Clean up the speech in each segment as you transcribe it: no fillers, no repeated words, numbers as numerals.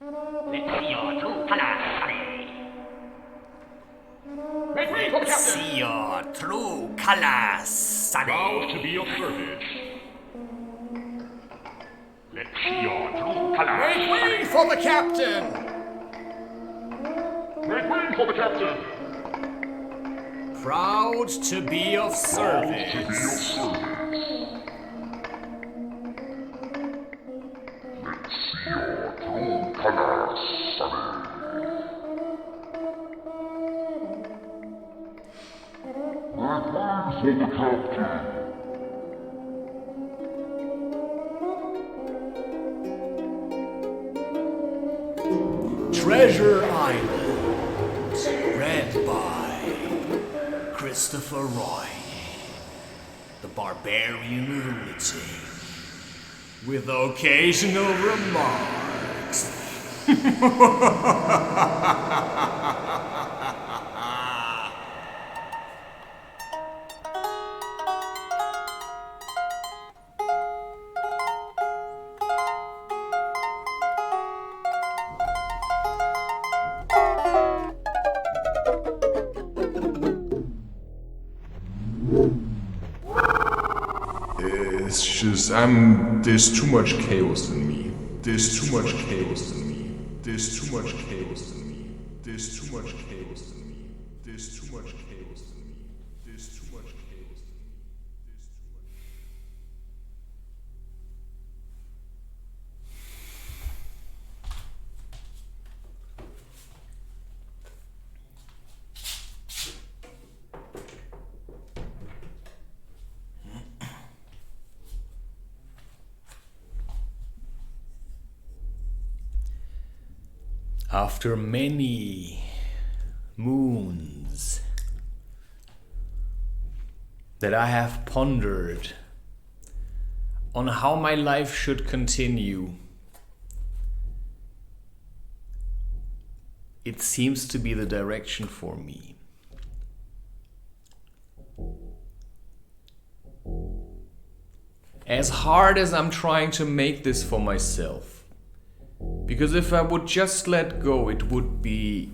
Let's see your true colors, honey. Let's see your true colors, sonny. Proud to be of service. Let's see your true colors. Make way for the captain! Make way for the captain. Proud to be of service. Let's see your true colors, sonny. Make way for the captain. Treasure Island, read by Christopher Roy, the Barbarian Lunatic, with occasional remarks. It's just, there's too much chaos in me. There's too much chaos in me. There's too much chaos in me. There's too much chaos in me. There's too much chaos in me. There's too much chaos in me. There's too much. After many moons that I have pondered on how my life should continue, it seems to be the direction for me. As hard as I'm trying to make this for myself, because if I would just let go, it would be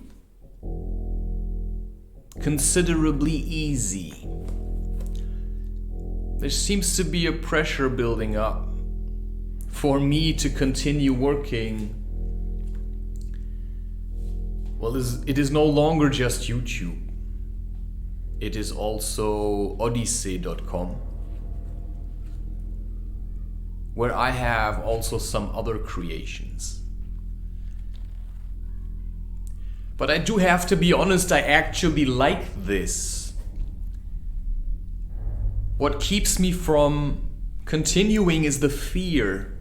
considerably easy. There seems to be a pressure building up for me to continue working. Well, it is no longer just YouTube. It is also odyssey.com, where I have also some other creations. But I do have to be honest, I actually like this. What keeps me from continuing is the fear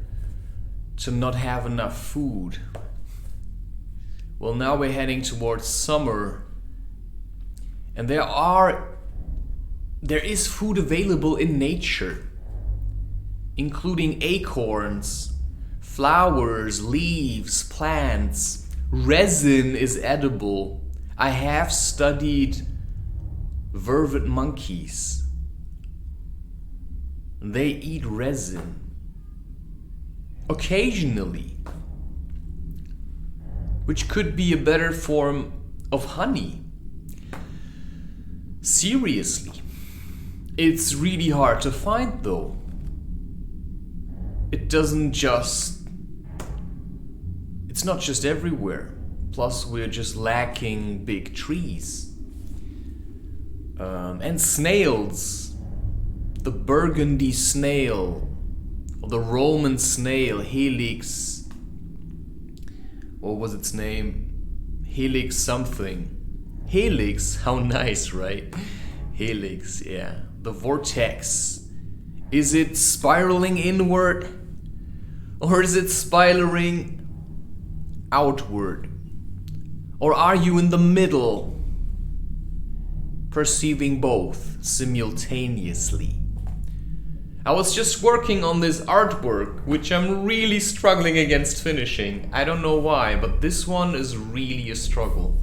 to not have enough food. Well, now we're heading towards summer, and there is food available in nature, including acorns, flowers, leaves, plants. Resin is edible. I have studied vervet monkeys. They eat resin occasionally, which could be a better form of honey. Seriously, it's really hard to find though. It's not just everywhere. Plus, we're just lacking big trees. And snails. The burgundy snail, or the Roman snail, Helix. What was its name? Helix something. Helix, how nice, right? Helix, yeah. The vortex. Is it spiraling inward? Or is it spiraling outward? Or are you in the middle, perceiving both simultaneously? I was just working on this artwork, which I'm really struggling against finishing. I don't know why, but this one is really a struggle.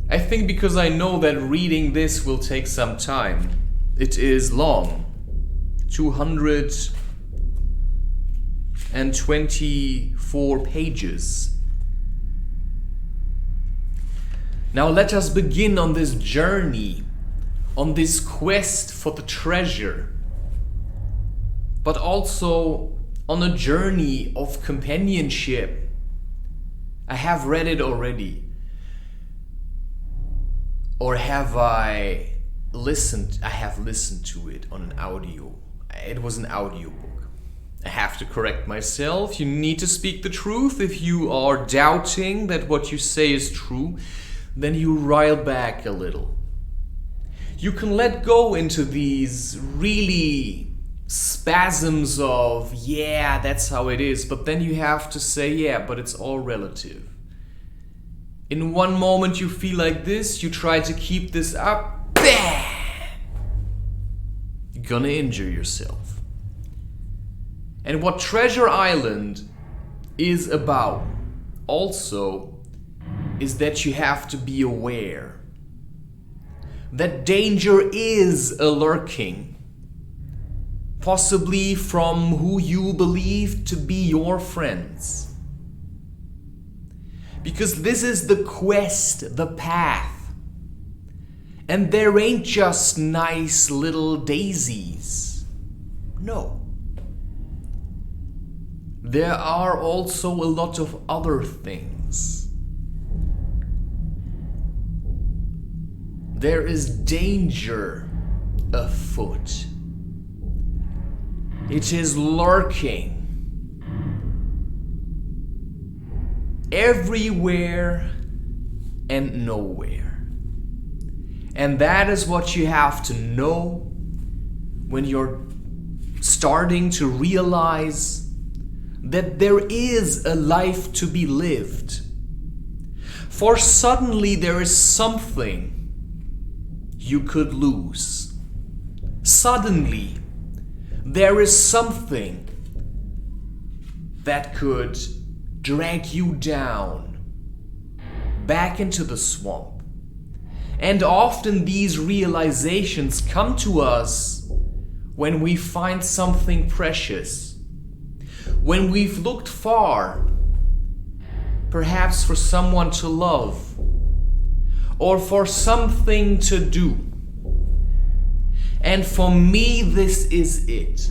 I think because I know that reading this will take some time. It is long. 200 124 pages. Now let us begin on this journey, on this quest for the treasure, but also on a journey of companionship. I have read it already. Or have I listened? I have listened to it on an audio. It was an audiobook. I have to correct myself. You need to speak the truth. If you are doubting that what you say is true, then you rile back a little. You can let go into these really spasms of, yeah, that's how it is, but then you have to say, yeah, but it's all relative. In one moment you feel like this, you try to keep this up, bam! You're gonna injure yourself. And what Treasure Island is about also is that you have to be aware that danger is lurking. Possibly from who you believe to be your friends. Because this is the quest, the path. And there ain't just nice little daisies. No. There are also a lot of other things. There is danger afoot. It is lurking everywhere and nowhere. And that is what you have to know when you're starting to realize that there is a life to be lived. For suddenly there is something you could lose. Suddenly there is something that could drag you down, back into the swamp. And often these realizations come to us when we find something precious, when we've looked far, perhaps for someone to love, or for something to do. And for me, this is it.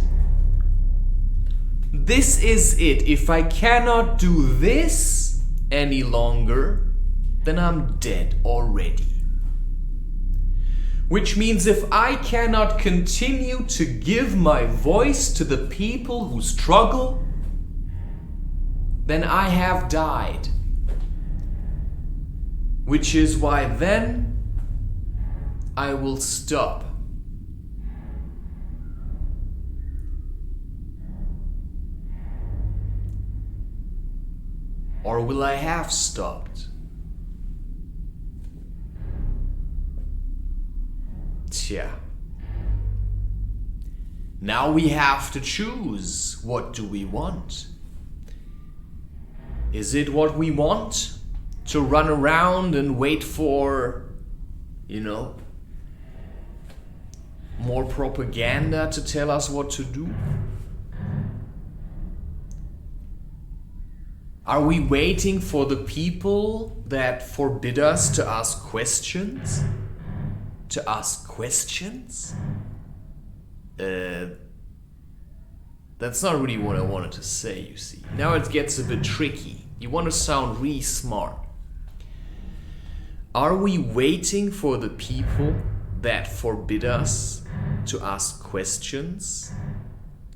This is it. If I cannot do this any longer, then I'm dead already. Which means if I cannot continue to give my voice to the people who struggle, then I have died. Which is why then I will stop. Or will I have stopped? Tja. Now we have to choose. What do we want? Is it what we want? To run around and wait for, more propaganda to tell us what to do? Are we waiting for the people that forbid us to ask questions? To ask questions? That's not really what I wanted to say, you see. Now it gets a bit tricky. You want to sound really smart. Are we waiting for the people that forbid us to ask questions?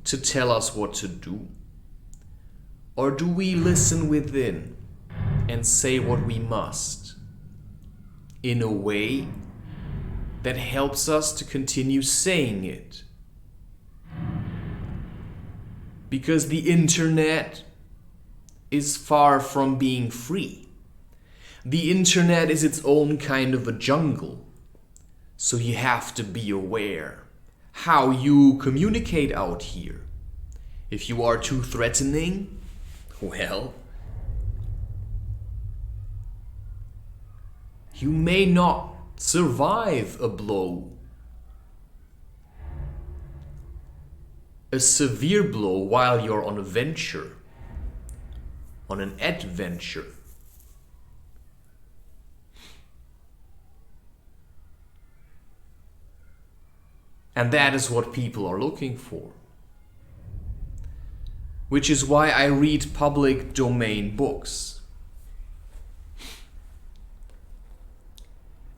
To tell us what to do? Or do we listen within and say what we must in a way that helps us to continue saying it? Because the internet is far from being free. The internet is its own kind of a jungle. So you have to be aware how you communicate out here. If you are too threatening, well, you may not survive a blow. A severe blow while you're on a venture. on an adventure. And that is what people are looking for. Which is why I read public domain books.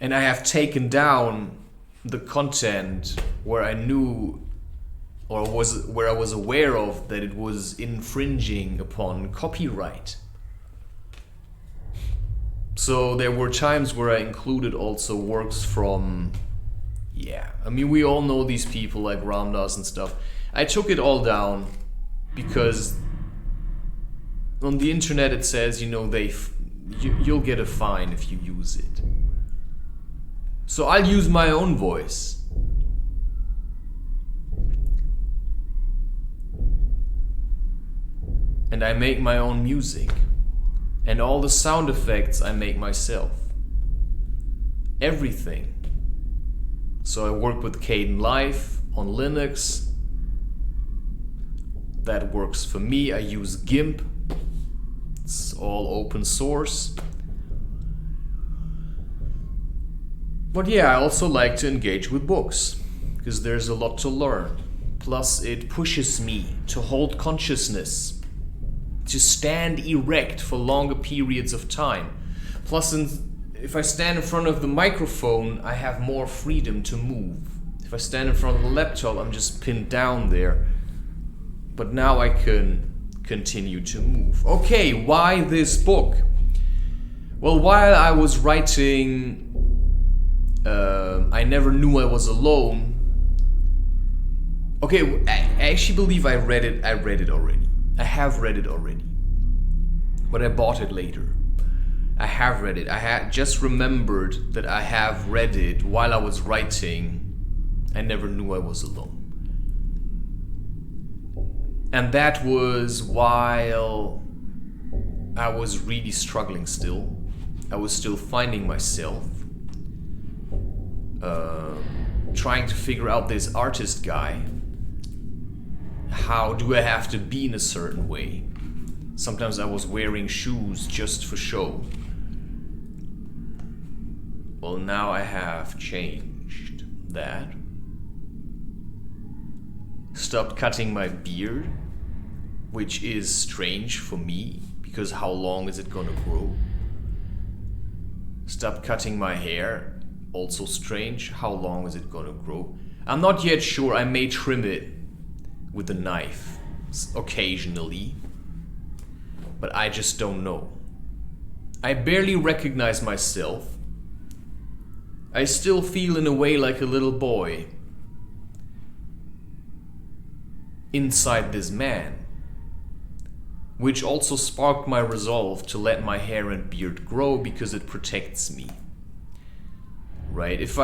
And I have taken down the content where I knew or where I was aware of that it was infringing upon copyright. So there were times where I included also works from, I mean, we all know these people like Ramdas and stuff. I took it all down because on the internet it says, you know, you'll get a fine if you use it. So I'll use my own voice. And I make my own music. And all the sound effects I make myself. Everything. So I work with Kden Live on Linux. That works for me. I use GIMP. It's all open source. But yeah, I also like to engage with books, because there's a lot to learn. Plus it pushes me to hold consciousness, to stand erect for longer periods of time. Plus if I stand in front of the microphone, I have more freedom to move. If I stand in front of the laptop, I'm just pinned down there. But now I can continue to move. Okay, why this book? Well, while I was writing I Never Knew I Was Alone. Okay, I actually believe I read it already. I have read it already. But I bought it later. I have read it. I had just remembered that I have read it while I was writing I Never Knew I Was Alone. And that was while I was really struggling still. I was still finding myself. Trying to figure out this artist guy. How do I have to be in a certain way? Sometimes I was wearing shoes just for show. Well, now I have changed that. Stopped cutting my beard, which is strange for me, because how long is it gonna grow? Stopped cutting my hair. Also strange, how long is it gonna grow? I'm not yet sure. I may trim it with a knife occasionally, but I just don't know. I barely recognize myself. I still feel in a way like a little boy inside this man, which also sparked my resolve to let my hair and beard grow because it protects me. Right? If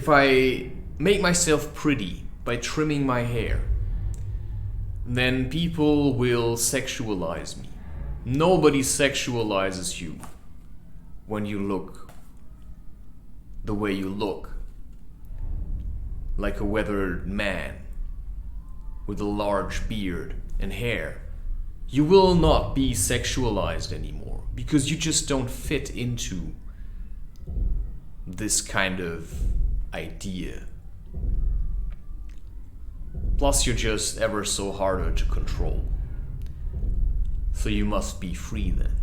I make myself pretty by trimming my hair, then people will sexualize me. Nobody sexualizes you when you look the way you look, like a weathered man with a large beard and hair. You will not be sexualized anymore because you just don't fit into this kind of idea. Plus, you're just ever so harder to control. So you must be free then.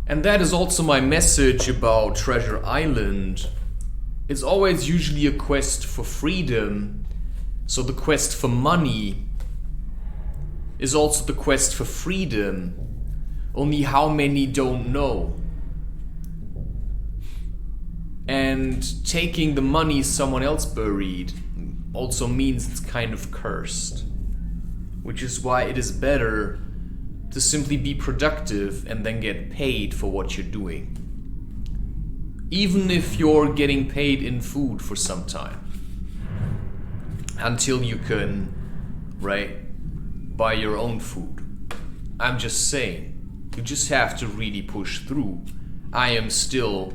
And that is also my message about Treasure Island. It's always usually a quest for freedom. So the quest for money is also the quest for freedom. Only how many don't know. And taking the money someone else buried also means it's kind of cursed. Which is why it is better to simply be productive and then get paid for what you're doing. Even if you're getting paid in food for some time. Until you can, right, buy your own food. I'm just saying, you just have to really push through. I am still,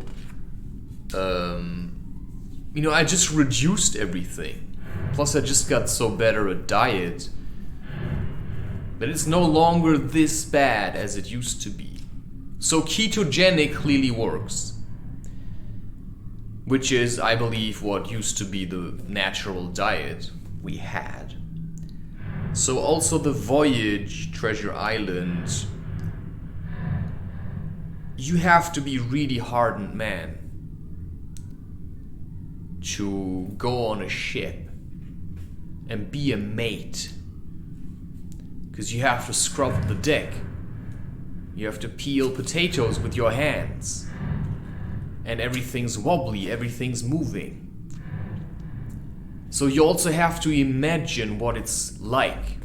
I just reduced everything. Plus I just got so better at diet That it's no longer this bad as it used to be. So ketogenic clearly works. Which is, I believe, what used to be the natural diet we had. So also the voyage, Treasure Island, you have to be really hardened man to go on a ship and be a mate. Because you have to scrub the deck. You have to peel potatoes with your hands. And everything's wobbly, everything's moving. So you also have to imagine what it's like.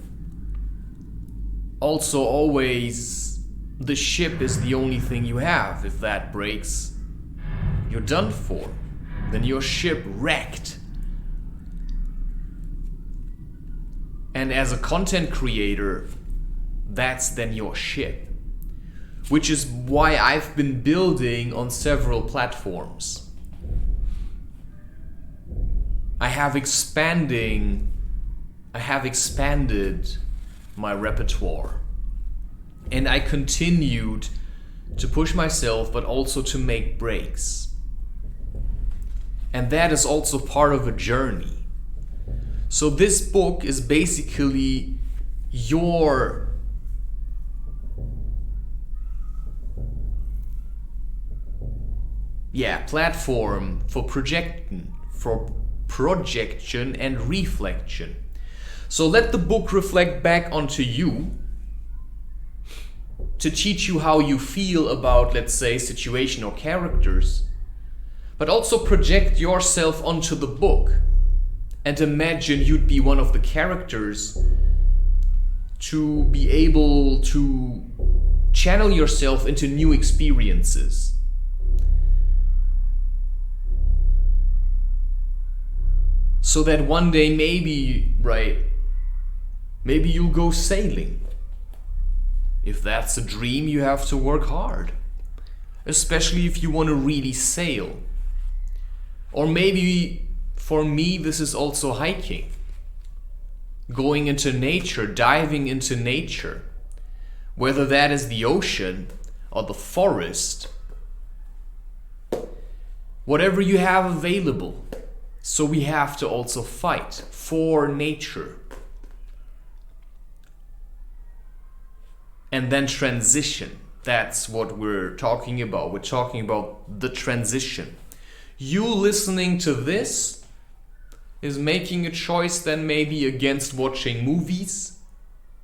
Also, always, the ship is the only thing you have. If that breaks, you're done for. Then your ship wrecked. And as a content creator, that's then your ship. Which is why I've been building on several platforms. I have expanded my repertoire. And I continued to push myself, but also to make breaks. And that is also part of a journey. So this book is basically your platform for projection and reflection. So let the book reflect back onto you to teach you how you feel about, let's say, situation or characters, but also project yourself onto the book and imagine you'd be one of the characters to be able to channel yourself into new experiences. So that one day maybe you'll go sailing. If that's a dream, you have to work hard. Especially if you want to really sail. Or maybe, for me, this is also hiking. Going into nature, diving into nature. Whether that is the ocean or the forest. Whatever you have available. So we have to also fight for nature. And then transition. That's what we're talking about. We're talking about the transition. You listening to this is making a choice then maybe against watching movies.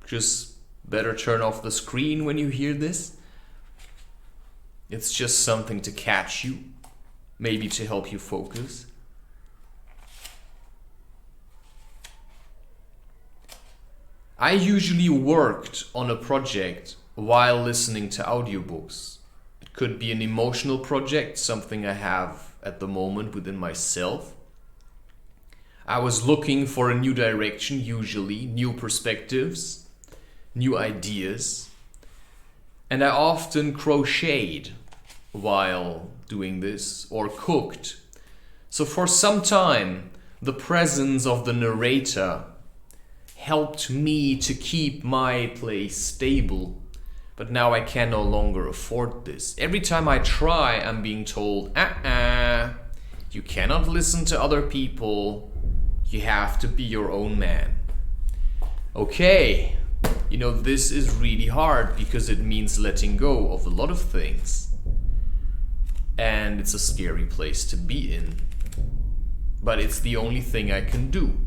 Just better turn off the screen when you hear this. It's just something to catch you. Maybe to help you focus. I usually worked on a project while listening to audiobooks. It could be an emotional project, something I have at the moment within myself. I was looking for a new direction, usually, new perspectives, new ideas. And I often crocheted while doing this, or cooked. So for some time, the presence of the narrator helped me to keep my place stable, but now I can no longer afford this. Every time I try, I'm being told, you cannot listen to other people, you have to be your own man. Okay, this is really hard because it means letting go of a lot of things. And it's a scary place to be in. But it's the only thing I can do.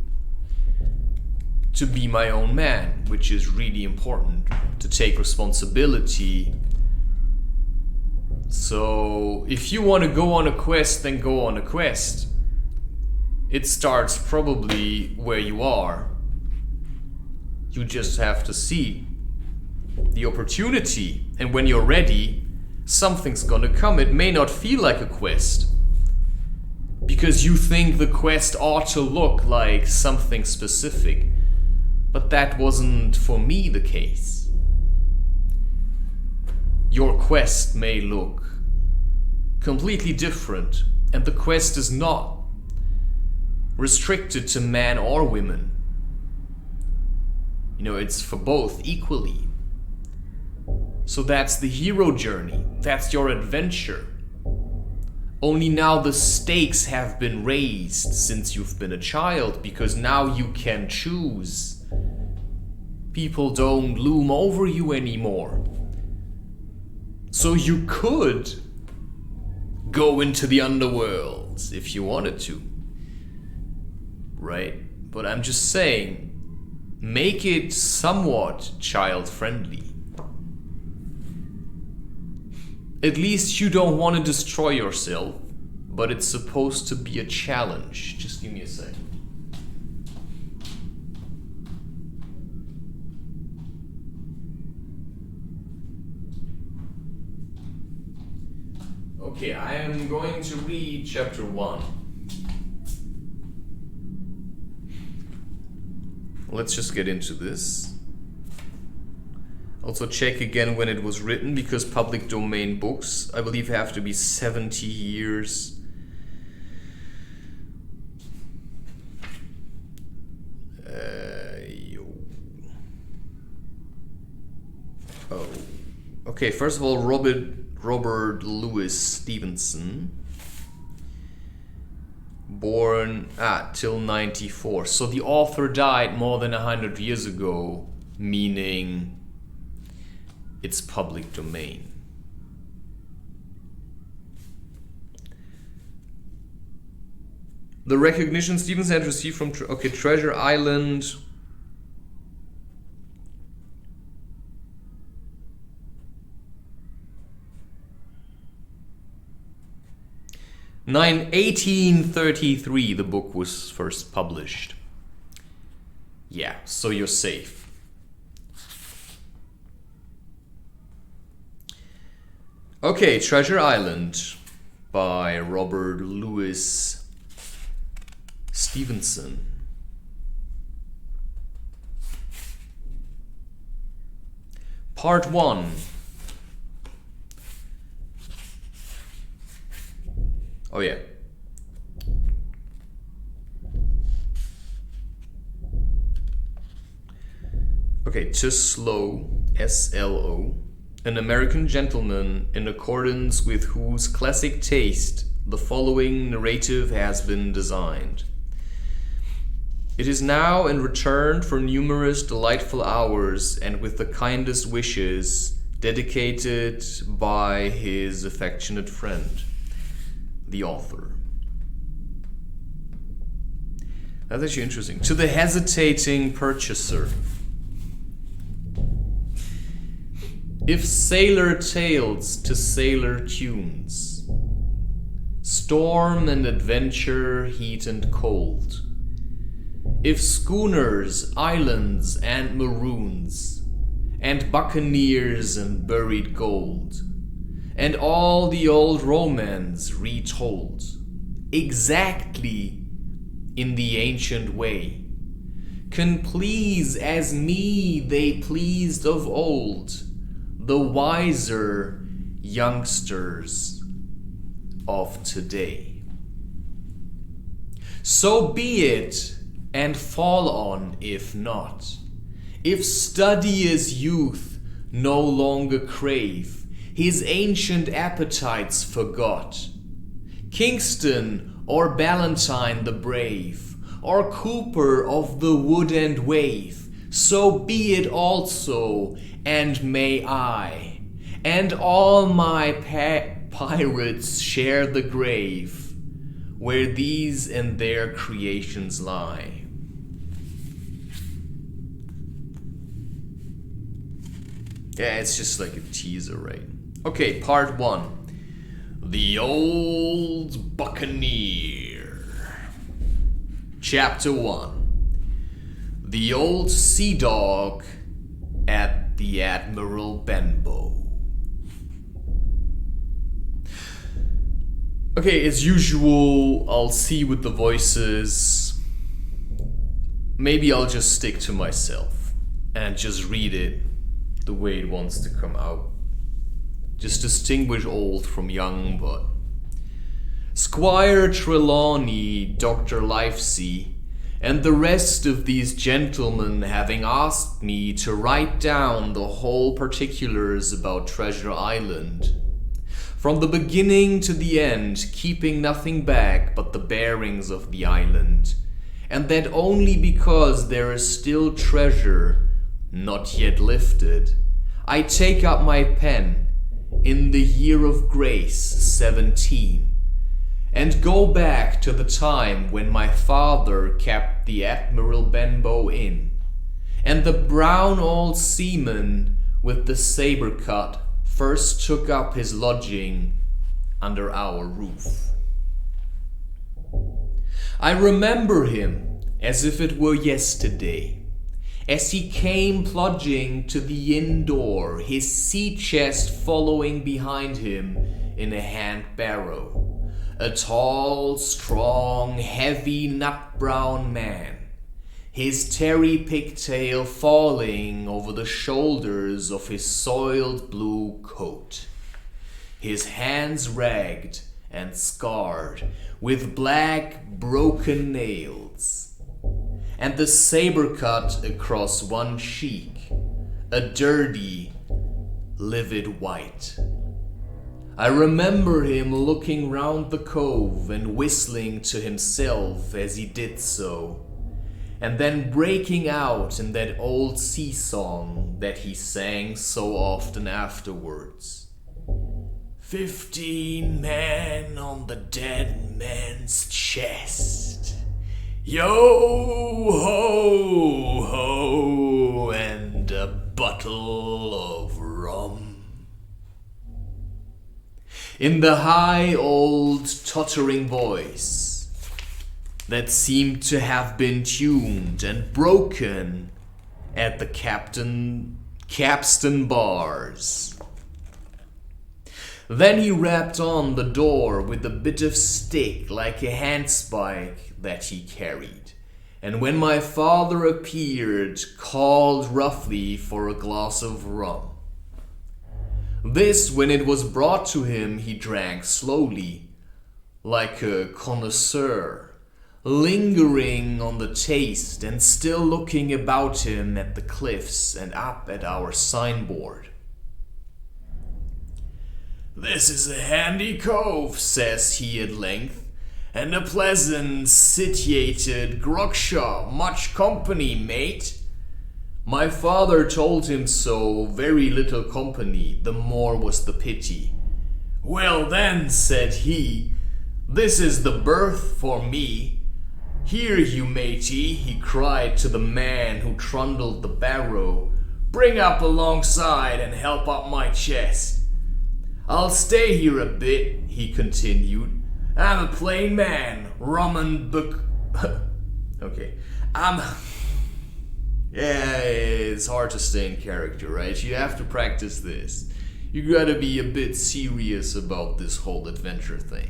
To be my own man, which is really important, to take responsibility. So if you want to go on a quest, then go on a quest. It starts probably where you are. You just have to see the opportunity, and when you're ready, something's gonna come. It may not feel like a quest, because you think the quest ought to look like something specific. But that wasn't for me the case. Your quest may look completely different, and the quest is not restricted to men or women. it's for both equally. So that's the hero journey. That's your adventure. Only now the stakes have been raised since you've been a child, because now you can choose. People don't loom over you anymore. So you could go into the underworld if you wanted to. Right? But I'm just saying, make it somewhat child-friendly. At least you don't want to destroy yourself, but it's supposed to be a challenge. Just give me a sec. Okay, I am going to read chapter 1. Let's just get into this. Also check again when it was written, because public domain books, I believe, have to be 70 years. Oh. Okay, first of all, Robert Louis Stevenson. Born till 94. So the author died more than 100 years ago, meaning it's public domain. The recognition Stevenson had received from Treasure Island. In 1833 the book was first published. Yeah, so you're safe. Okay, Treasure Island by Robert Louis Stevenson. Part 1. Oh yeah. Okay, Tuslo, S-L-O. An American gentleman, in accordance with whose classic taste the following narrative has been designed. It is now in return for numerous delightful hours and with the kindest wishes, dedicated by his affectionate friend, the author. That's actually interesting. To the hesitating purchaser. If sailor tales to sailor tunes, storm and adventure, heat and cold, if schooners, islands and maroons, and buccaneers and buried gold, and all the old romance retold, exactly in the ancient way, can please as me they pleased of old, the wiser youngsters of today. So be it, and fall on if not. If studious youth no longer crave, his ancient appetites forgot, Kingston or Ballantyne the brave, or Cooper of the wood and wave, so be it also, and may I, and all my pirates share the grave, where these and their creations lie. Yeah, it's just like a teaser, right? Okay, part 1. The Old Buccaneer. Chapter 1. The Old Sea Dog at the Admiral Benbow. Okay, as usual, I'll see with the voices. Maybe I'll just stick to myself and just read it the way it wants to come out. Just distinguish old from young, but Squire Trelawney, Dr. Livesey, and the rest of these gentlemen having asked me to write down the whole particulars about Treasure Island, from the beginning to the end, keeping nothing back but the bearings of the island, and that only because there is still treasure not yet lifted, I take up my pen in the year of grace 17, and go back to the time when my father kept the Admiral Benbow Inn, and the brown old seaman with the saber cut first took up his lodging under our roof. I remember him as if it were yesterday, as he came plodding to the inn door, his sea chest following behind him in a hand barrow, a tall, strong, heavy, nut-brown man, his terry pigtail falling over the shoulders of his soiled blue coat, his hands ragged and scarred with black broken nails, and the saber cut across one cheek, a dirty, livid white. I remember him looking round the cove and whistling to himself as he did so, and then breaking out in that old sea song that he sang so often afterwards. 15 men on the dead man's chest. Yo ho ho, and a bottle of rum. In the high old tottering voice that seemed to have been tuned and broken at the capstan bars. Then he rapped on the door with a bit of stick like a handspike that he carried, and when my father appeared, called roughly for a glass of rum. This, when it was brought to him, he drank slowly, like a connoisseur, lingering on the taste and still looking about him at the cliffs and up at our signboard. "This is a handy cove," says he at length, "and a pleasant situated grog shop. Much company, mate." My father told him so. Very little company, the more was the pity. "Well then," said he, "this is the berth for me. Here, you matey," he cried to the man who trundled the barrow, "bring up alongside and help up my chest. I'll stay here a bit," he continued. "I'm a plain man, rum and okay. Yeah, it's hard to stay in character, right? You have to practice this. You gotta be a bit serious about this whole adventure thing.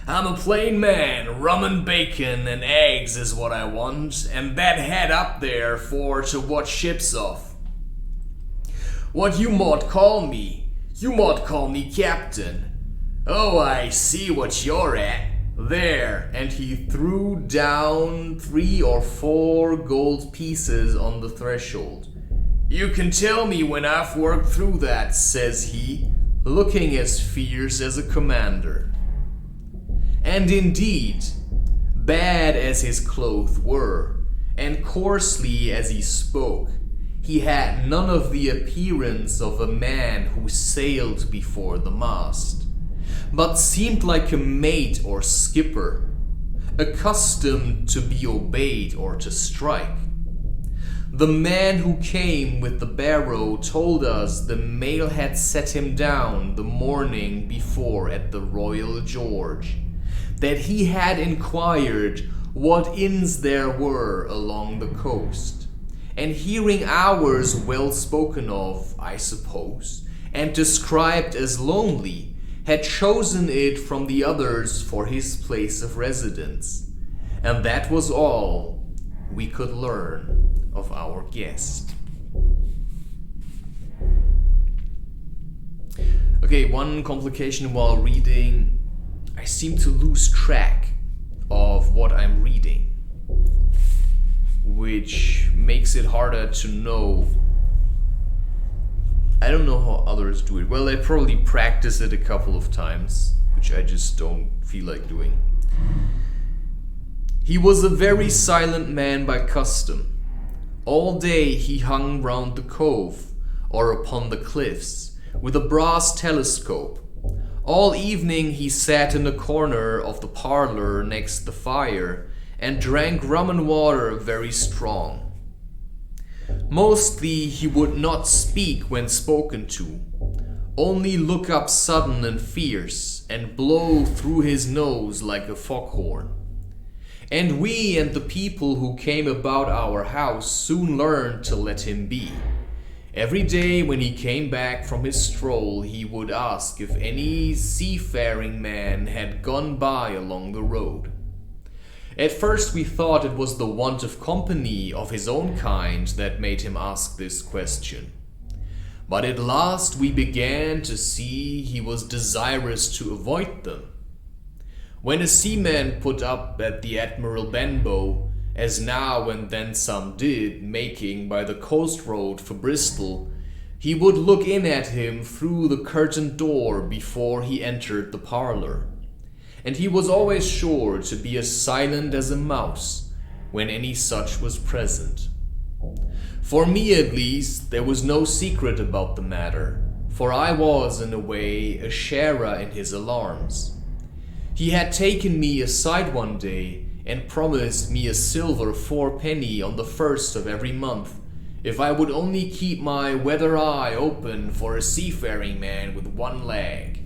"I'm a plain man, rum and bacon and eggs is what I want, and that head up there for to watch ships off. What you might call me? You might call me captain. Oh, I see what you're at. There," and he threw down 3 or 4 gold pieces on the threshold. "You can tell me when I've worked through that," says he, looking as fierce as a commander. And indeed, bad as his clothes were, and coarsely as he spoke, he had none of the appearance of a man who sailed before the mast, but seemed like a mate or skipper, accustomed to be obeyed or to strike. The man who came with the barrow told us the mail had set him down the morning before at the Royal George, that he had inquired what inns there were along the coast, and hearing ours well spoken of, I suppose, and described as lonely, had chosen it from the others for his place of residence, and that was all we could learn of our guest. Okay, one complication while reading, I seem to lose track of what I'm reading, which makes it harder to know. I don't know how others do it. Well, they probably practice it a couple of times, which I just don't feel like doing. He was a very silent man by custom. All day he hung round the cove or upon the cliffs with a brass telescope. All evening he sat in the corner of the parlor next the fire and drank rum and water very strong. Mostly he would not speak when spoken to, only look up sudden and fierce and blow through his nose like a foghorn. And we and the people who came about our house soon learned to let him be. Every day when he came back from his stroll, he would ask if any seafaring man had gone by along the road. At first we thought it was the want of company of his own kind that made him ask this question. But at last we began to see he was desirous to avoid them. When a seaman put up at the Admiral Benbow, as now and then some did, making by the coast road for Bristol, he would look in at him through the curtained door before he entered the parlour. And he was always sure to be as silent as a mouse when any such was present. For me at least, there was no secret about the matter, for I was in a way a sharer in his alarms. He had taken me aside one day and promised me a silver 4 on the first of every month, if I would only keep my weather eye open for a seafaring man with one leg,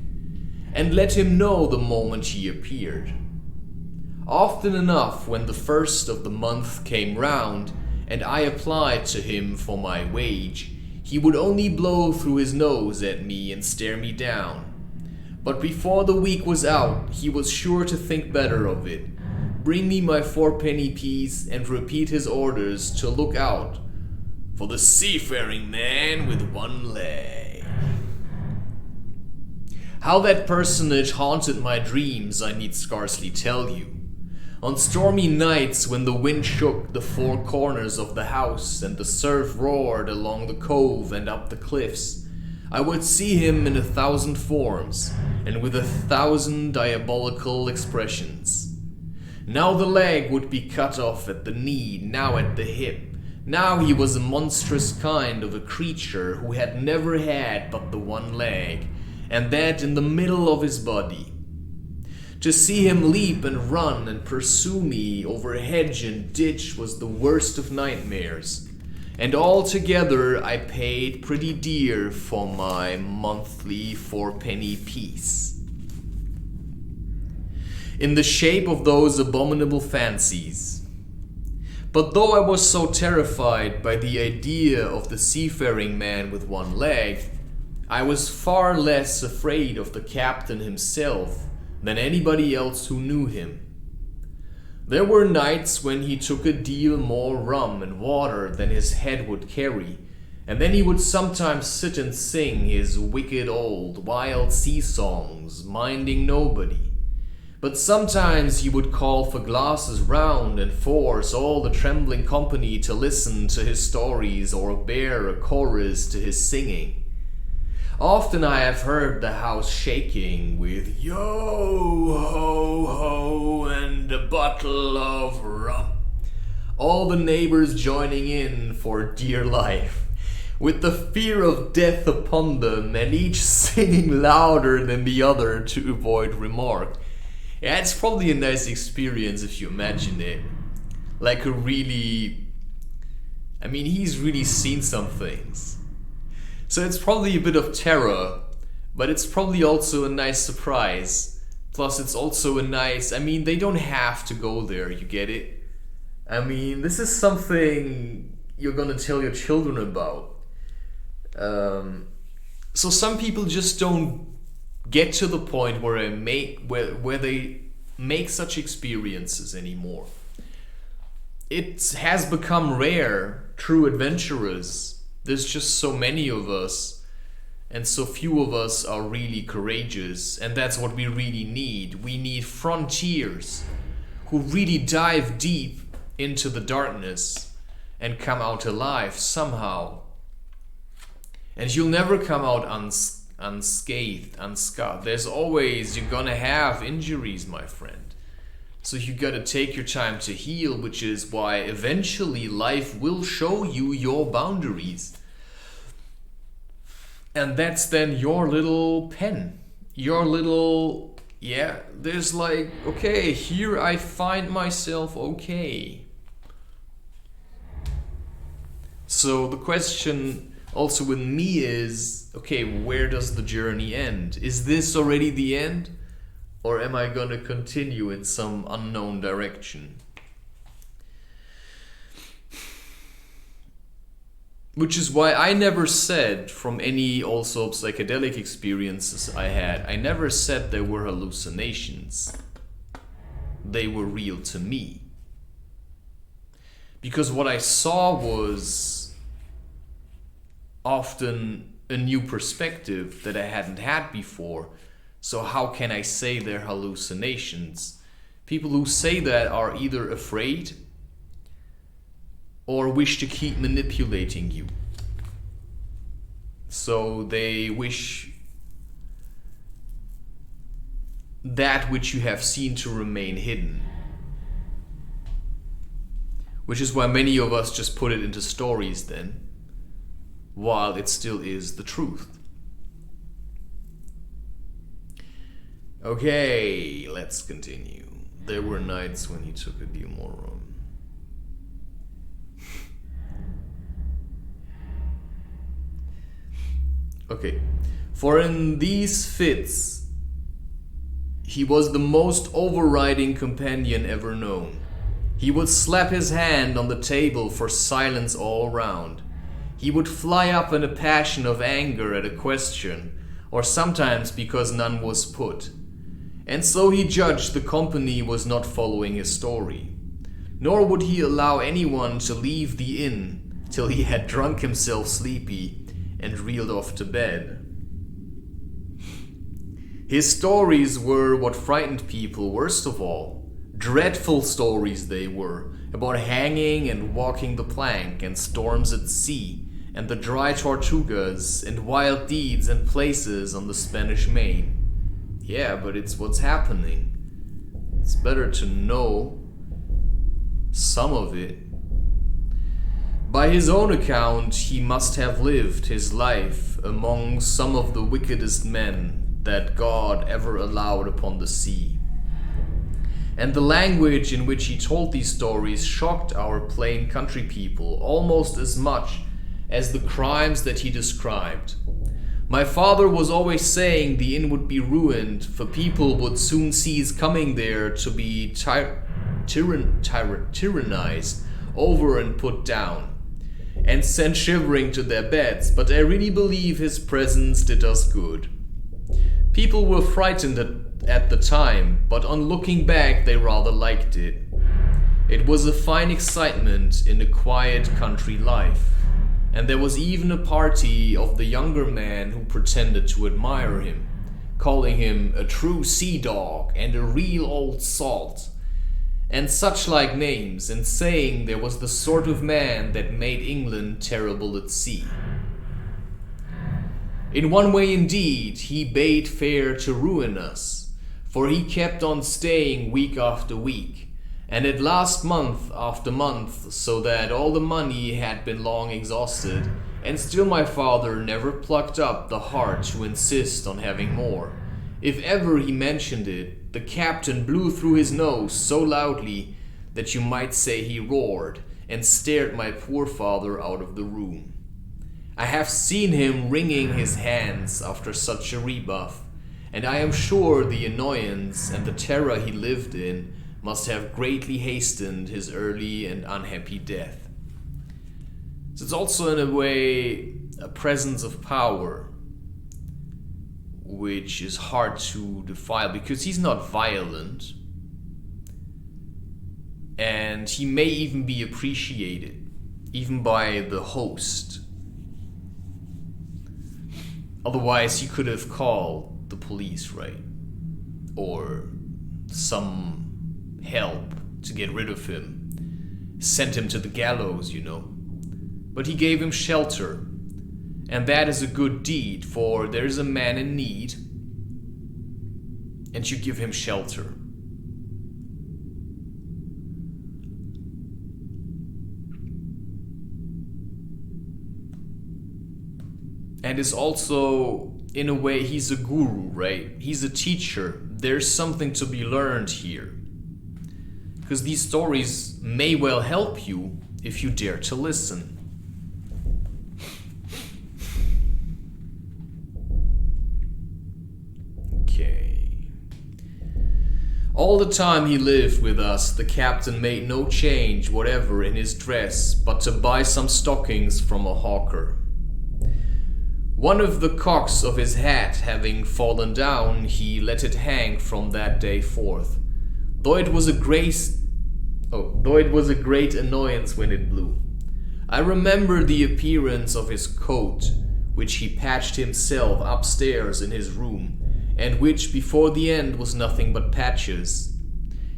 and let him know the moment he appeared. Often enough, when the first of the month came round, and I applied to him for my wage, he would only blow through his nose at me and stare me down. But before the week was out, he was sure to think better of it, bring me my 4 piece, and repeat his orders to look out for the seafaring man with one leg. How that personage haunted my dreams I need scarcely tell you. On stormy nights when the wind shook the 4 corners of the house and the surf roared along the cove and up the cliffs, I would see him in 1,000 forms and with 1,000 diabolical expressions. Now the leg would be cut off at the knee, now at the hip. Now he was a monstrous kind of a creature who had never had but the one leg, and that in the middle of his body. To see him leap and run and pursue me over hedge and ditch was the worst of nightmares, and altogether I paid pretty dear for my monthly 4 piece. In the shape of those abominable fancies. But though I was so terrified by the idea of the seafaring man with one leg, I was far less afraid of the captain himself than anybody else who knew him. There were nights when he took a deal more rum and water than his head would carry, and then he would sometimes sit and sing his wicked old wild sea songs, minding nobody. But sometimes he would call for glasses round and force all the trembling company to listen to his stories or bear a chorus to his singing. Often I have heard the house shaking with yo ho ho and a bottle of rum, all the neighbors joining in for dear life, with the fear of death upon them and each singing louder than the other to avoid remark. Yeah, it's probably a nice experience if you imagine it. Like a really... he's really seen some things. So it's probably a bit of terror, but it's probably also a nice surprise. Plus it's also a nice... they don't have to go there, you get it? This is something you're gonna tell your children about. So some people just don't get to the point where they make such experiences anymore. It has become rare, true adventurers. There's just so many of us, And so few of us are really courageous, and that's what we really need. We need frontiers who really dive deep into the darkness and come out alive somehow. And you'll never come out unscathed. There's always, you're gonna have injuries, my friend. So you gotta take your time to heal, which is why eventually life will show you your boundaries. And that's then your little pen. Your little, there's like, okay, here I find myself okay. So the question also with me is, okay, where does the journey end? Is this already the end? Or am I gonna continue in some unknown direction? Which is why I never said, from any also psychedelic experiences I had, I never said there were hallucinations. They were real to me. Because what I saw was often a new perspective that I hadn't had before. So how can I say they're hallucinations? People who say that are either afraid or wish to keep manipulating you. So they wish that which you have seen to remain hidden. Which is why many of us just put it into stories then, while it still is the truth. Okay, let's continue. There were nights when he took a deal more rum. Okay, for in these fits, he was the most overriding companion ever known. He would slap his hand on the table for silence all round. He would fly up in a passion of anger at a question, or sometimes because none was put. And so he judged the company was not following his story. Nor would he allow anyone to leave the inn till he had drunk himself sleepy and reeled off to bed. His stories were what frightened people worst of all. Dreadful stories they were, about hanging and walking the plank and storms at sea and the dry Tortugas and wild deeds and places on the Spanish Main. Yeah, but it's what's happening. It's better to know some of it. By his own account, he must have lived his life among some of the wickedest men that God ever allowed upon the sea. And the language in which he told these stories shocked our plain country people almost as much as the crimes that he described. My father was always saying the inn would be ruined, for people would soon cease coming there to be tyrannized over and put down, and sent shivering to their beds, but I really believe his presence did us good. People were frightened at the time, but on looking back they rather liked it. It was a fine excitement in a quiet country life, and there was even a party of the younger man who pretended to admire him, calling him a true sea dog and a real old salt, and such like names, and saying there was the sort of man that made England terrible at sea. In one way indeed, he bade fair to ruin us, for he kept on staying week after week, and at last month after month, so that all the money had been long exhausted, and still my father never plucked up the heart to insist on having more. If ever he mentioned it, the captain blew through his nose so loudly that you might say he roared, and stared my poor father out of the room. I have seen him wringing his hands after such a rebuff, and I am sure the annoyance and the terror he lived in must have greatly hastened his early and unhappy death. So it's also in a way a presence of power, which is hard to define because he's not violent, and he may even be appreciated, even by the host. Otherwise, he could have called the police, right? Or some help to get rid of him. Sent him to the gallows, you know. But he gave him shelter. And that is a good deed, for there is a man in need, and you give him shelter. And is also, in a way, he's a guru, right? He's a teacher. There's something to be learned here. Because these stories may well help you if you dare to listen. Okay. All the time he lived with us, the captain made no change whatever in his dress, but to buy some stockings from a hawker. One of the cocks of his hat having fallen down, he let it hang from that day forth, though it was a great annoyance when it blew. I remember the appearance of his coat, which he patched himself upstairs in his room, and which before the end was nothing but patches.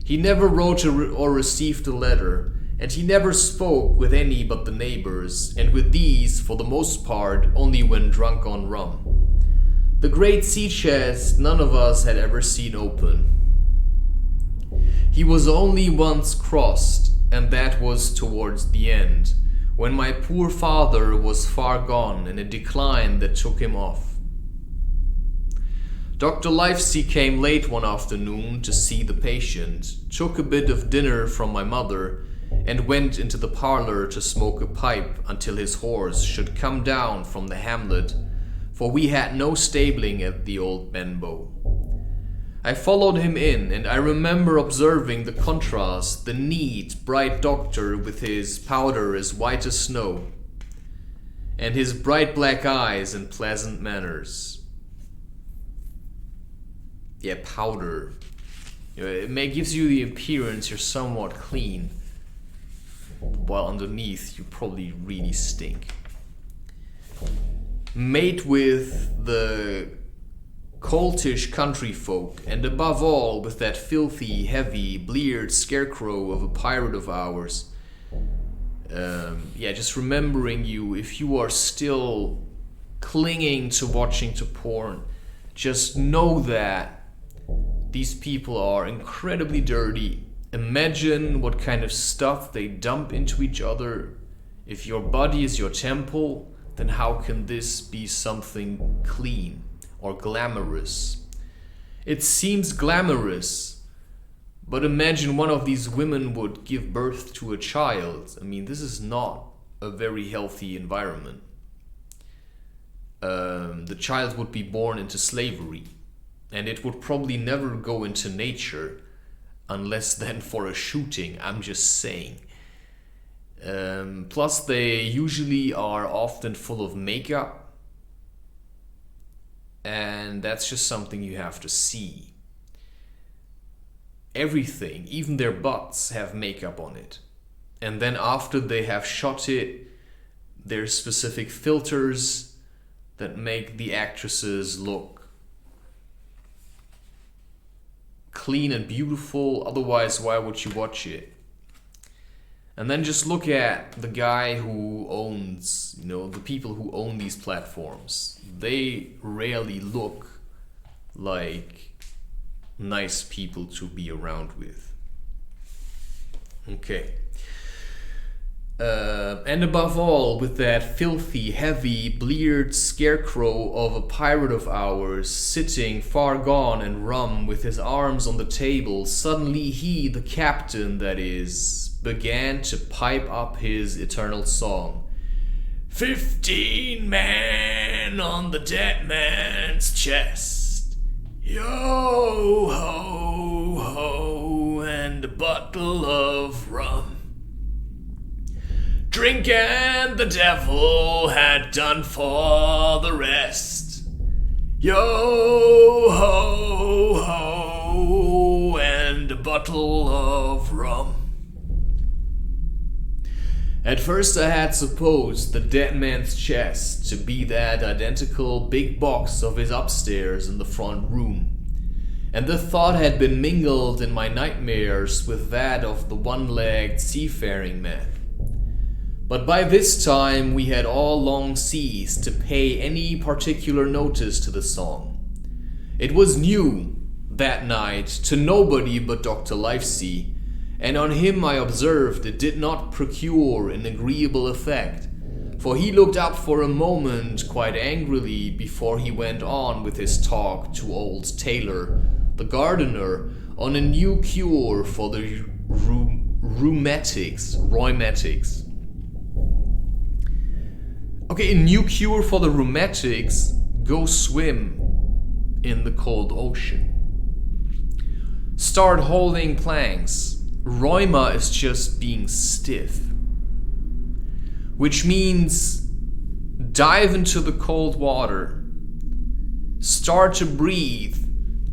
He never wrote or received a letter, and he never spoke with any but the neighbors, and with these, for the most part, only when drunk on rum. The great sea chest none of us had ever seen open. He was only once crossed, and that was towards the end, when my poor father was far gone in a decline that took him off. Dr. Livesey came late one afternoon to see the patient, took a bit of dinner from my mother, and went into the parlor to smoke a pipe until his horse should come down from the hamlet, for we had no stabling at the old Benbow. I followed him in, and I remember observing the contrast, the neat, bright doctor with his powder as white as snow, and his bright black eyes and pleasant manners. Yeah, powder. It gives you the appearance you're somewhat clean, while underneath you probably really stink. Mate with the coltish country folk, and above all with that filthy, heavy, bleared scarecrow of a pirate of ours. Just remembering you, if you are still clinging to watching to porn, just know that these people are incredibly dirty. Imagine what kind of stuff they dump into each other. If your body is your temple, then how can this be something clean or glamorous? It seems glamorous, but imagine one of these women would give birth to a child. I mean, this is not a very healthy environment. The child would be born into slavery, and it would probably never go into nature, unless then for a shooting, I'm just saying. Plus, they usually are often full of makeup, and that's just something you have to see. Everything, even their butts, have makeup on it. And then after they have shot it, there's specific filters that make the actresses look clean and beautiful. Otherwise, why would you watch it? And then just look at the guy who owns, the people who own these platforms. They rarely look like nice people to be around with. Okay. And above all, with that filthy, heavy, bleared scarecrow of a pirate of ours, sitting far gone and rum with his arms on the table, suddenly he, the captain that is, began to pipe up his eternal song. 15 men on the dead man's chest. Yo ho ho, and a bottle of rum. Drink and the devil had done for the rest. Yo ho ho, and a bottle of rum. At first I had supposed the dead man's chest to be that identical big box of his upstairs in the front room, and the thought had been mingled in my nightmares with that of the one-legged seafaring man. But by this time we had all long ceased to pay any particular notice to the song. It was new that night to nobody but Dr. Livesey, and on him I observed it did not procure an agreeable effect, for he looked up for a moment quite angrily before he went on with his talk to old Taylor, the gardener, on a new cure for the rheumatics. Okay, a new cure for the rheumatics: go swim in the cold ocean. Start holding planks. Rheuma is just being stiff. Which means dive into the cold water. Start to breathe.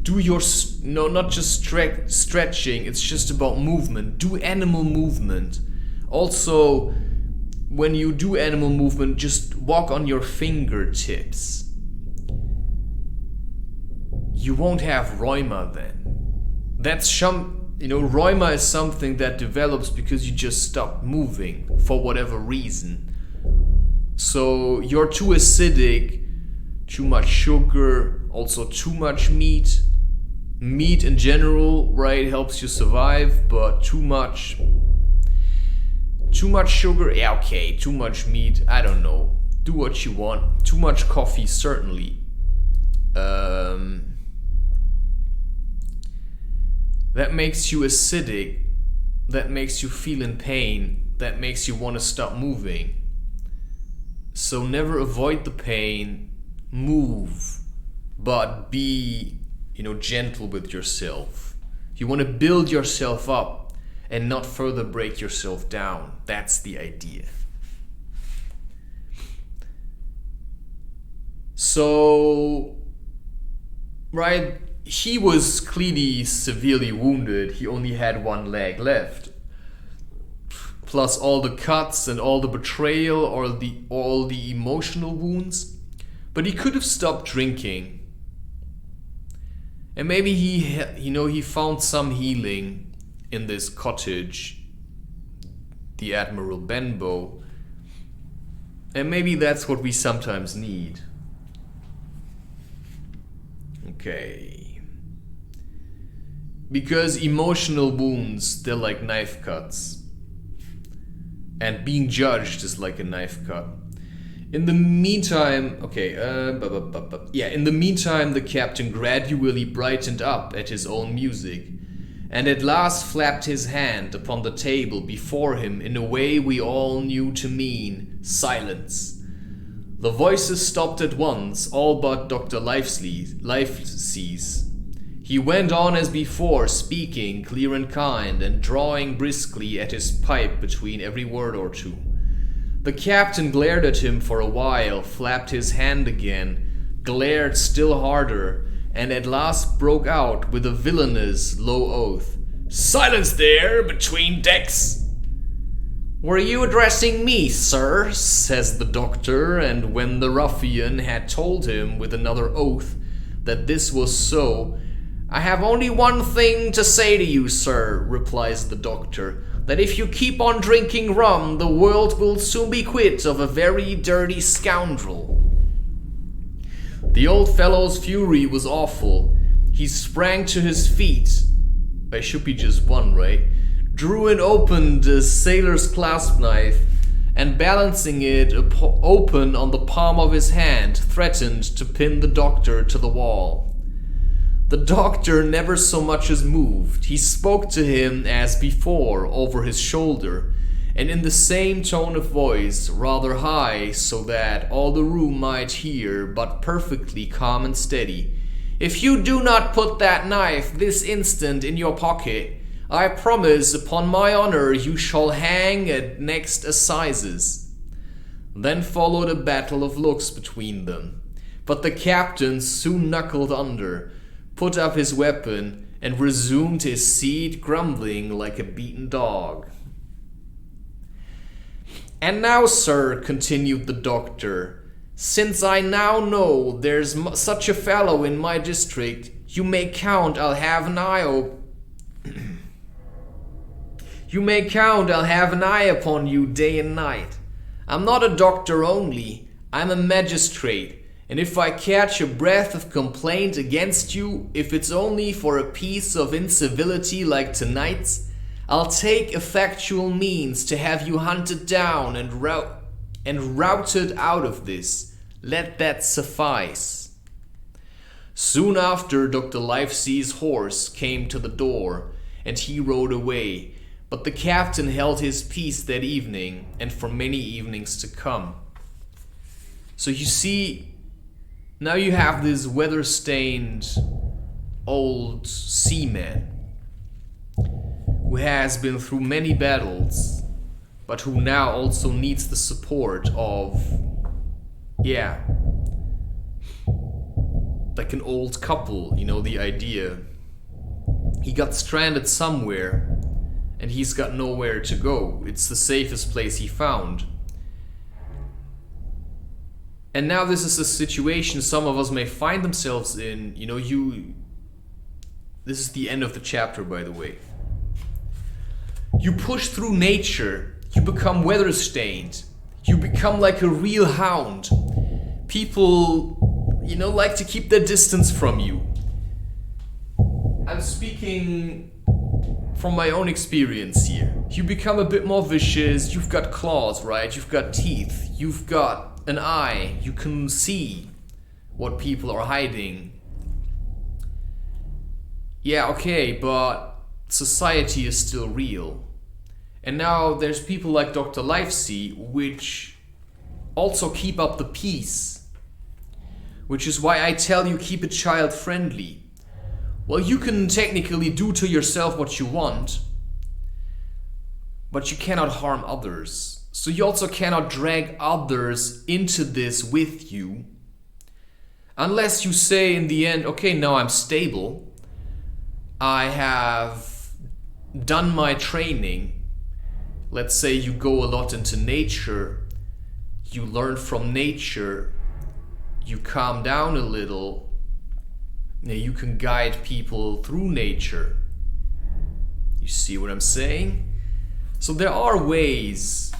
Do your, not just stretching, it's just about movement. Do animal movement. Also, when you do animal movement, just walk on your fingertips. You won't have rheuma then. That's rheuma is something that develops because you just stop moving for whatever reason. So you're too acidic, too much sugar, also too much meat. Meat in general, right, helps you survive, but too much sugar, yeah, okay, too much meat, I don't know. Do what you want. Too much coffee, certainly. That makes you acidic, that makes you feel in pain, that makes you want to stop moving. So never avoid the pain, move, but be, gentle with yourself. You want to build yourself up and not further break yourself down. That's the idea. So, right, he was clearly severely wounded. He only had one leg left. Plus all the cuts and all the betrayal or all the emotional wounds. But he could have stopped drinking. And maybe he found some healing in this cottage, the Admiral Benbow. And maybe that's what we sometimes need. Okay. Because emotional wounds, they're like knife cuts. And being judged is like a knife cut. In the meantime, in the meantime, the captain gradually brightened up at his own music, and at last flapped his hand upon the table before him in a way we all knew to mean silence. The voices stopped at once, all but Dr. Livesey's. He went on as before, speaking clear and kind, and drawing briskly at his pipe between every word or two. The captain glared at him for a while, flapped his hand again, glared still harder, and at last broke out with a villainous low oath. "Silence there, between decks!" "Were you addressing me, sir?" says the doctor, and when the ruffian had told him with another oath that this was so, "I have only one thing to say to you, sir," replies the doctor, "that if you keep on drinking rum, the world will soon be quit of a very dirty scoundrel." The old fellow's fury was awful. He sprang to his feet. I should be just one, right? Drew and opened a sailor's clasp knife, and balancing it open on the palm of his hand, threatened to pin the doctor to the wall. The doctor never so much as moved. He spoke to him as before, over his shoulder, and in the same tone of voice, rather high, so that all the room might hear, but perfectly calm and steady. "If you do not put that knife this instant in your pocket, I promise upon my honor you shall hang at next assizes." Then followed a battle of looks between them, but the captain soon knuckled under, put up his weapon, and resumed his seat, grumbling like a beaten dog. "And now, sir," continued the doctor, "since I now know there's such a fellow in my district, you may count I'll have an eye upon you day and night. I'm not a doctor only, I'm a magistrate, and if I catch a breath of complaint against you, if it's only for a piece of incivility like tonight's, I'll take effectual means to have you hunted down and routed out of this. Let that suffice." Soon after, Dr. Livesey's horse came to the door, and he rode away, but the captain held his peace that evening, and for many evenings to come. So you see, now you have this weather-stained old seaman who has been through many battles, but who now also needs the support of, like an old couple, you know, the idea. He got stranded somewhere, and he's got nowhere to go. It's the safest place he found. And now this is a situation some of us may find themselves in. You know, this is the end of the chapter, by the way. You push through nature, you become weather-stained, you become like a real hound. People, you know, like to keep their distance from you. I'm speaking from my own experience here. You become a bit more vicious, you've got claws, right? You've got teeth, you've got an eye, you can see what people are hiding. Yeah, okay, but society is still real. And now there's people like Dr. Livesey, which also keep up the peace. Which is why I tell you, keep it child friendly. Well, you can technically do to yourself what you want, but you cannot harm others. So you also cannot drag others into this with you. Unless you say in the end, okay, now I'm stable. I have done my training. Let's say you go a lot into nature, you learn from nature, you calm down a little, you can guide people through nature. You see what I'm saying? So there are ways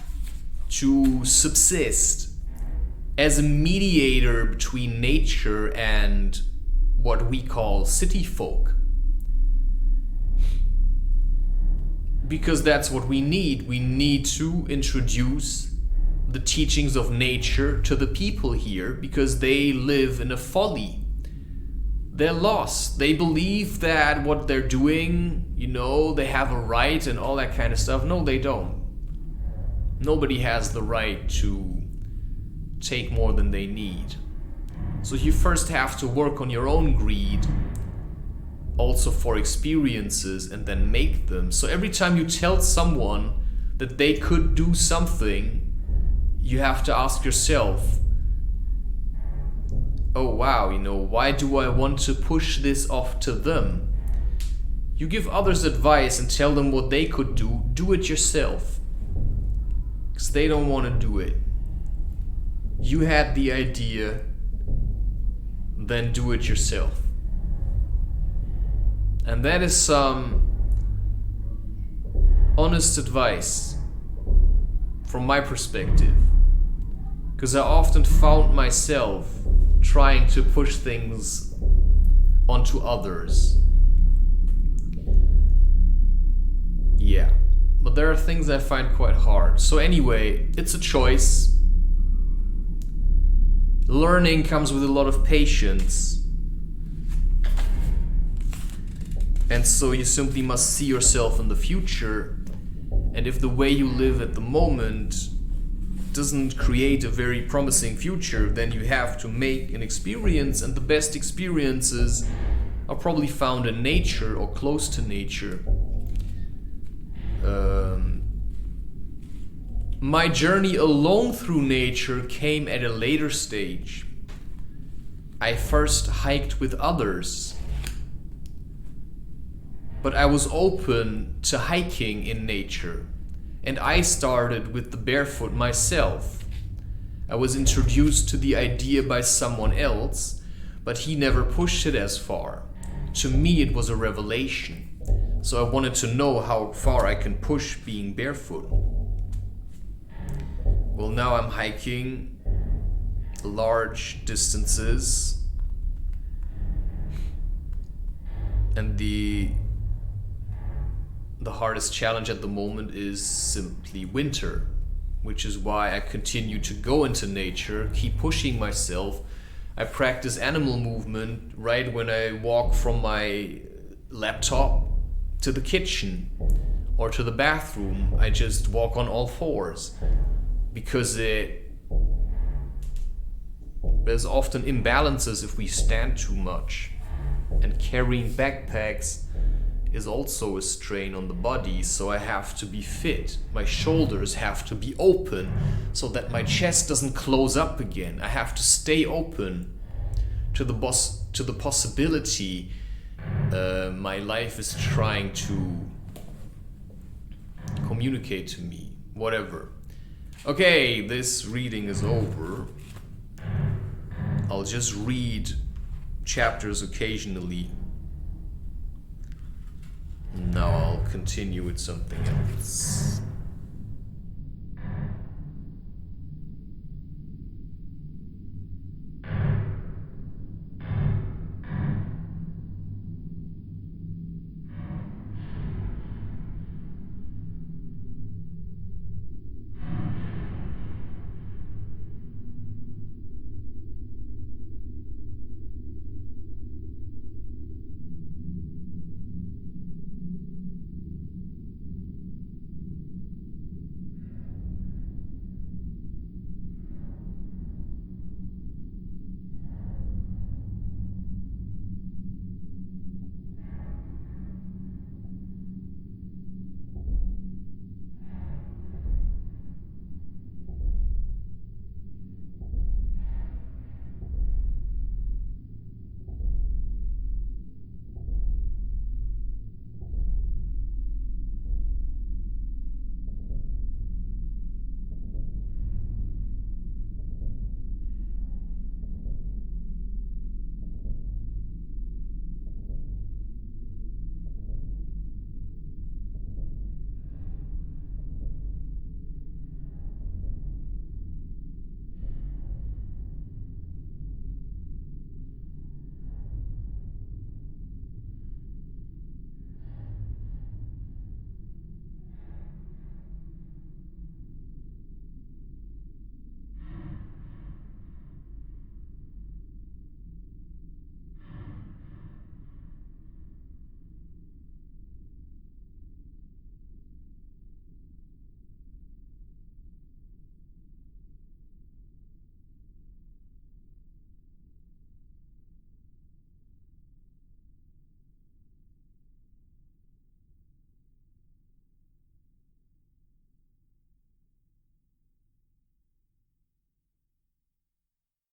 to subsist as a mediator between nature and what we call city folk. Because that's what we need. We need to introduce the teachings of nature to the people here because they live in a folly. They're lost. They believe that what they're doing, you know, they have a right and all that kind of stuff. No, they don't. Nobody has the right to take more than they need. So you first have to work on your own greed, also for experiences, and then make them. So every time you tell someone that they could do something, you have to ask yourself, oh wow, you know, why do I want to push this off to them? You give others advice and tell them what they could do it yourself. Because they don't want to do it. You had the idea, then do it yourself. And that is some honest advice from my perspective. Because I often found myself trying to push things onto others. Yeah, but there are things I find quite hard. So anyway, it's a choice. Learning comes with a lot of patience. And so you simply must see yourself in the future. And if the way you live at the moment doesn't create a very promising future, then you have to make an experience, and the best experiences are probably found in nature or close to nature. My journey alone through nature came at a later stage. I first hiked with others, but I was open to hiking in nature. And I started with the barefoot myself. I was introduced to the idea by someone else, but he never pushed it as far. To me, it was a revelation. So I wanted to know how far I can push being barefoot. Well, now I'm hiking large distances, and the hardest challenge at the moment is simply winter, which is why I continue to go into nature, keep pushing myself. I practice animal movement right when I walk from my laptop to the kitchen or to the bathroom. I just walk on all fours because there's often imbalances if we stand too much, and carrying backpacks is also a strain on the body, so I have to be fit. My shoulders have to be open so that my chest doesn't close up again. I have to stay open to the possibility my life is trying to communicate to me. Whatever. Okay, this reading is over. I'll just read chapters occasionally. Now I'll continue with something else.